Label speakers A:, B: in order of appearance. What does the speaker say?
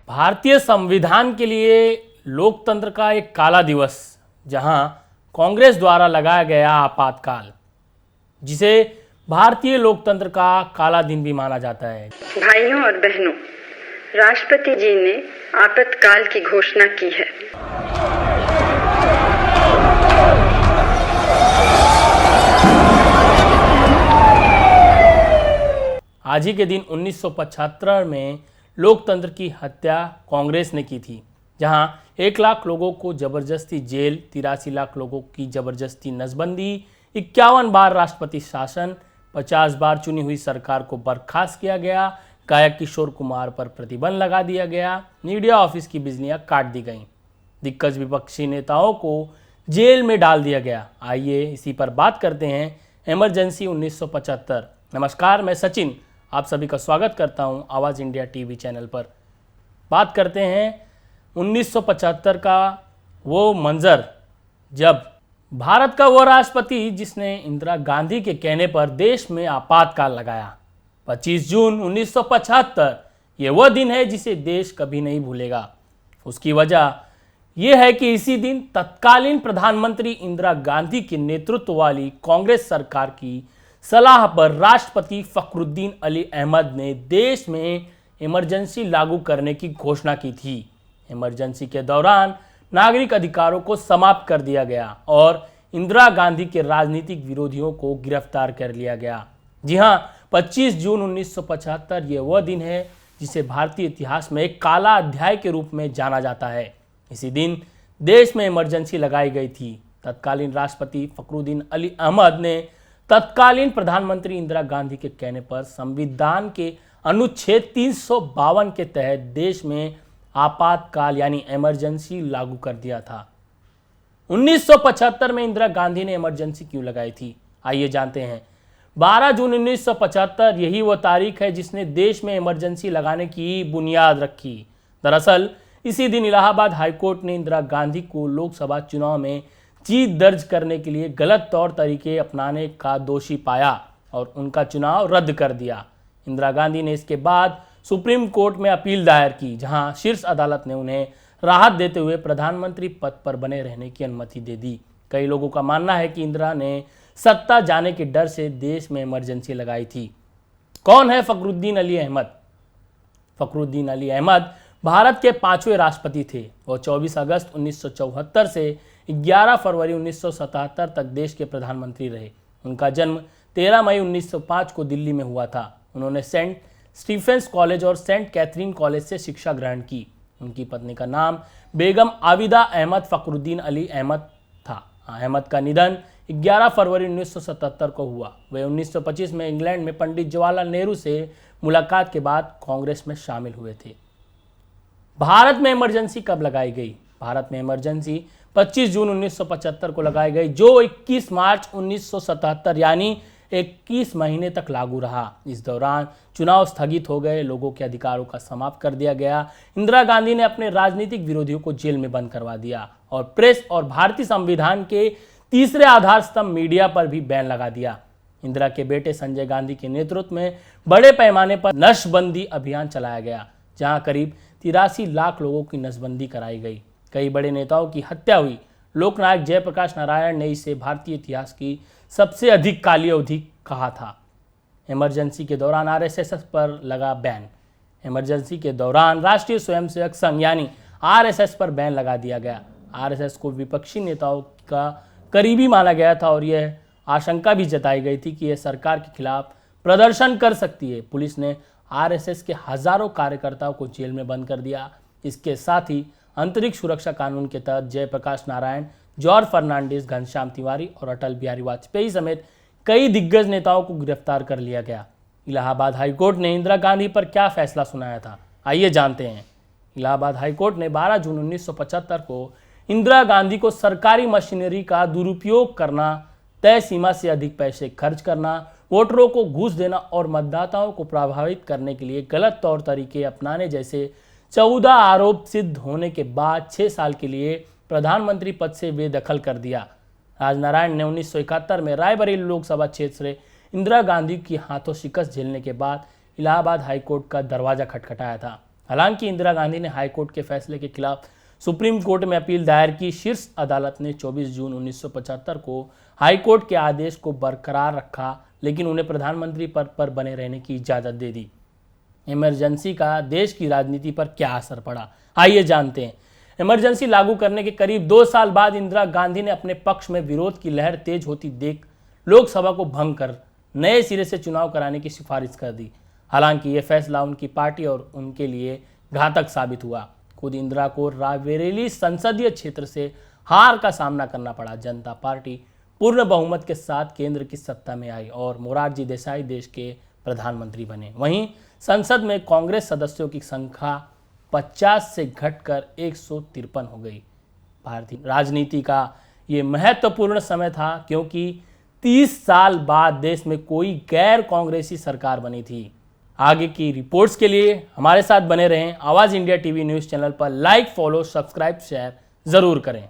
A: भारतीय संविधान के लिए लोकतंत्र का एक काला दिवस, जहां कांग्रेस द्वारा लगाया गया आपातकाल, जिसे भारतीय लोकतंत्र का काला दिन भी माना जाता है।
B: भाइयों और बहनों, राष्ट्रपति जी ने आपातकाल की घोषणा की है।
A: आज ही के दिन 1975 में लोकतंत्र की हत्या कांग्रेस ने की थी, जहां 1 लाख लोगों को जबरदस्ती जेल, 83 लाख लोगों की जबरदस्ती नसबंदी, 51 बार राष्ट्रपति शासन, 50 बार चुनी हुई सरकार को बर्खास्त किया गया, गायक किशोर कुमार पर प्रतिबंध लगा दिया गया, मीडिया ऑफिस की बिजलियां काट दी गईं, दिग्गज विपक्षी नेताओं को जेल में डाल दिया गया। आइए इसी पर बात करते हैं। इमरजेंसी 1975। नमस्कार, मैं सचिन आप सभी का स्वागत करता हूं आवाज़ इंडिया टीवी चैनल पर। बात करते हैं 1975 का वो मंजर, जब भारत का वो राष्ट्रपति जिसने इंदिरा गांधी के कहने पर देश में आपातकाल लगाया। 25 जून 1975 ये वो दिन है जिसे देश कभी नहीं भूलेगा। उसकी वजह यह है कि इसी दिन तत्कालीन प्रधानमंत्री इंदिरा गांधी के नेतृत्व वाली कांग्रेस सरकार की सलाह पर राष्ट्रपति फखरुद्दीन अली अहमद ने देश में इमरजेंसी लागू करने की घोषणा की थी। इमरजेंसी के दौरान नागरिक अधिकारों को समाप्त कर दिया गया और इंदिरा गांधी के राजनीतिक विरोधियों को गिरफ्तार कर लिया गया। जी हां, 25 जून 1975 ये वह दिन है जिसे भारतीय इतिहास में एक काला अध्याय के रूप में जाना जाता है। इसी दिन देश में इमरजेंसी लगाई गई थी। तत्कालीन राष्ट्रपति फखरुद्दीन अली अहमद ने तत्कालीन प्रधानमंत्री इंदिरा गांधी के कहने पर संविधान के अनुच्छेद 352 के तहत देश में आपातकाल यानी इमरजेंसी लागू कर दिया था। 1975 में इंदिरा गांधी ने इमरजेंसी क्यों लगाई थी, आइए जानते हैं। 12 जून 1975 यही वो तारीख है जिसने देश में इमरजेंसी लगाने की बुनियाद रखी। दरअसल इसी दिन इलाहाबाद हाईकोर्ट ने इंदिरा गांधी को लोकसभा चुनाव में जीत दर्ज करने के लिए गलत तौर तरीके अपनाने का दोषी पाया और उनका चुनाव रद्द कर दिया। इंदिरा गांधी ने इसके बाद सुप्रीम कोर्ट में अपील दायर की, जहां शीर्ष अदालत ने उन्हें राहत देते हुए प्रधानमंत्री पद पर बने रहने की अनुमति दे दी। कई लोगों का मानना है कि इंदिरा ने सत्ता जाने के डर से देश में इमरजेंसी लगाई थी। कौन है फखरुद्दीन अली अहमद? फखरुद्दीन अली अहमद भारत के 5वें राष्ट्रपति थे। वो 24 अगस्त 1974 से 11 फरवरी 1977 तक देश के प्रधानमंत्री रहे। उनका जन्म 13 मई 1905 को दिल्ली में हुआ था। उन्होंने सेंट स्टीफेंस कॉलेज और सेंट कैथरीन कॉलेज से शिक्षा ग्रहण की। उनकी पत्नी का नाम बेगम आबिदा अहमद फखरुद्दीन अली अहमद था। अहमद का निधन 11 फरवरी 1977 को हुआ। वे 1925 में इंग्लैंड में पंडित जवाहरलाल नेहरू से मुलाकात के बाद कांग्रेस में शामिल हुए थे। भारत में इमरजेंसी कब लगाई गई? भारत में इमरजेंसी 25 जून 1975 को लगाई गई, जो 21 मार्च 1977 यानी 21 महीने तक लागू रहा। इस दौरान चुनाव स्थगित हो गए, लोगों के अधिकारों का समाप्त कर दिया गया। इंदिरा गांधी ने अपने राजनीतिक विरोधियों को जेल में बंद करवा दिया और प्रेस और भारतीय संविधान के तीसरे आधार स्तंभ मीडिया पर भी बैन लगा दिया। इंदिरा के बेटे संजय गांधी के नेतृत्व में बड़े पैमाने पर नसबंदी अभियान चलाया गया, जहां करीब 83 लाख लोगों की नसबंदी कराई गई। कई बड़े नेताओं की हत्या हुई। लोकनायक जयप्रकाश नारायण ने इसे भारतीय इतिहास की सबसे अधिक काली अवधि कहा था। इमरजेंसी के दौरान आरएसएस पर लगा बैन। इमरजेंसी के दौरान राष्ट्रीय स्वयंसेवक संघ यानी आरएसएस पर बैन लगा दिया गया। आरएसएस को विपक्षी नेताओं का करीबी माना गया था और यह आशंका भी जताई गई थी कि यह सरकार के खिलाफ प्रदर्शन कर सकती है। पुलिस ने आरएसएस के हजारों कार्यकर्ताओं को जेल में बंद कर दिया। इसके साथ ही अंतरिक्ष सुरक्षा कानून के तहत जयप्रकाश नारायण, जॉर्ज फर्नांडिस, घनश्याम तिवारी और अटल बिहारी वाजपेयी समेत कई दिग्गज नेताओं को गिरफ्तार कर लिया गया। इलाहाबाद हाईकोर्ट ने इंदिरा गांधी पर क्या फैसला सुनाया था, आइए जानते हैं। इलाहाबाद हाईकोर्ट ने 12 जून 1975 को इंदिरा गांधी को सरकारी मशीनरी का दुरुपयोग करना, तय सीमा से अधिक पैसे खर्च करना, वोटरों को घूस देना और मतदाताओं को प्रभावित करने के लिए गलत तौर तरीके अपनाने जैसे 14 आरोप सिद्ध होने के बाद 6 साल के लिए प्रधानमंत्री पद से बेदखल कर दिया। राजनारायण ने 1971 में रायबरेली लोकसभा क्षेत्र से इंदिरा गांधी की हाथों शिकस्त झेलने के बाद इलाहाबाद हाईकोर्ट का दरवाजा खटखटाया था। हालांकि इंदिरा गांधी ने हाईकोर्ट के फैसले के खिलाफ सुप्रीम कोर्ट में अपील दायर की। शीर्ष अदालत ने 24 जून 1975 को हाईकोर्ट के आदेश को बरकरार रखा, लेकिन उन्हें प्रधानमंत्री पद पर बने रहने की इजाजत दे दी। इमरजेंसी का देश की राजनीति पर क्या असर पड़ा, आइए जानते हैं। इमरजेंसी लागू करने के करीब 2 साल बाद इंदिरा गांधी ने अपने पक्ष में विरोध की लहर तेज होती देख लोकसभा को भंग कर नए सिरे से चुनाव कराने की सिफारिश कर दी। हालांकि यह फैसला उनकी पार्टी और उनके लिए घातक साबित हुआ। खुद इंदिरा को रायबरेली संसदीय क्षेत्र से हार का सामना करना पड़ा। जनता पार्टी पूर्ण बहुमत के साथ केंद्र की सत्ता में आई और मोरारजी देसाई देश के प्रधानमंत्री बने। वहीं संसद में कांग्रेस सदस्यों की संख्या 50 से घटकर 153 हो गई। भारतीय राजनीति का ये महत्वपूर्ण समय था क्योंकि 30 साल बाद देश में कोई गैर कांग्रेसी सरकार बनी थी। आगे की रिपोर्ट्स के लिए हमारे साथ बने रहें। आवाज़ इंडिया टीवी न्यूज़ चैनल पर लाइक, फॉलो, सब्सक्राइब, शेयर जरूर करें।